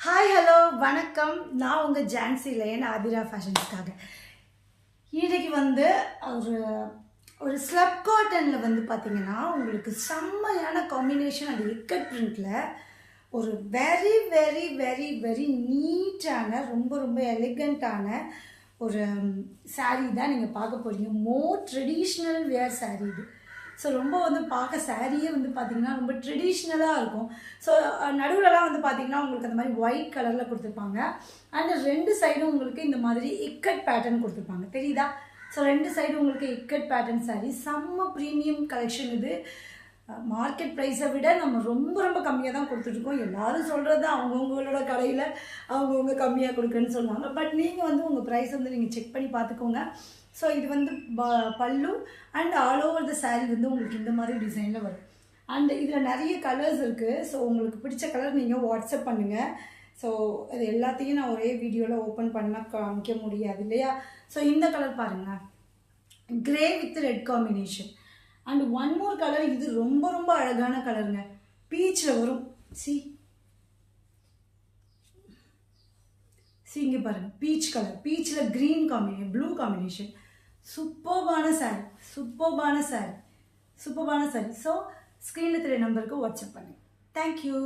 Hi hello வணக்கம். நான் உங்கள் ஜான்சி லேன் ஆபிரா ஃபேஷன்ஸ்க்காக இன்றைக்கி ஒரு ஒரு ஸ்லப் காட்டனில் பார்த்தீங்கன்னா உங்களுக்கு செம்மையான காம்பினேஷன் அந்த இக்கட் பிரிண்டில் ஒரு வெரி வெரி வெரி வெரி நீட்டான ரொம்ப ரொம்ப எலிகண்ட்டான ஒரு சாரீ தான் நீங்கள் பார்க்க போகிறீங்க. மோர் ட்ரெடிஷ்னல் வேர் சாரீ இது. ஸோ ரொம்ப பார்க்க சாரியே பார்த்தீங்கன்னா ரொம்ப ட்ரெடிஷ்னலாக இருக்கும். ஸோ நடுவில்லாம் பார்த்தீங்கன்னா உங்களுக்கு அந்த மாதிரி ஒயிட் கலரில் கொடுத்துருப்பாங்க. அண்ட் ரெண்டு சைடும் உங்களுக்கு இந்த மாதிரி இக்கட் பேட்டர்ன் கொடுத்துருப்பாங்க, தெரியுதா? ஸோ ரெண்டு சைடும் உங்களுக்கு இக்கட் பேட்டர்ன் சாரீ. செம்ம ப்ரீமியம் கலெக்ஷன் இது. மார்க்கெட் ப்ரைஸை விட நம்ம ரொம்ப ரொம்ப கம்மியாக தான் கொடுத்துட்ருக்கோம். எல்லோரும் சொல்கிறது அவங்கவுங்களோட கடையில் அவங்கவுங்க கம்மியாக கொடுக்குறேன்னு சொல்லுவாங்க. பட் நீங்கள் உங்கள் ப்ரைஸ் நீங்கள் செக் பண்ணி பார்த்துக்கோங்க. ஸோ இது பல்லு and all over the sari உங்களுக்கு இந்த மாதிரி டிசைனில் வரும். அண்ட் இதில் நிறைய கலர்ஸ் இருக்குது. ஸோ உங்களுக்கு பிடிச்ச கலர் நீங்கள் வாட்ஸ்அப் பண்ணுங்கள். ஸோ அது எல்லாத்தையும் நான் ஒரே வீடியோவில் ஓப்பன் பண்ணால் காமிக்க முடியாது இல்லையா? ஸோ இந்த கலர் பாருங்கள், grey with red combination. And one more colour, இது ரொம்ப ரொம்ப அழகான கலருங்க, பீச்சில் வரும். இங்கே பாருங்கள், பீச் கலர், பீச்சில் க்ரீன் காம்பினேஷன், ப்ளூ காம்பினேஷன். சூப்பர்பான சாரீ. ஸோ ஸ்க்ரீனில் தெரிய நம்பருக்கு வாட்ஸ்அப் பண்ணுங்கள். தேங்க்யூ.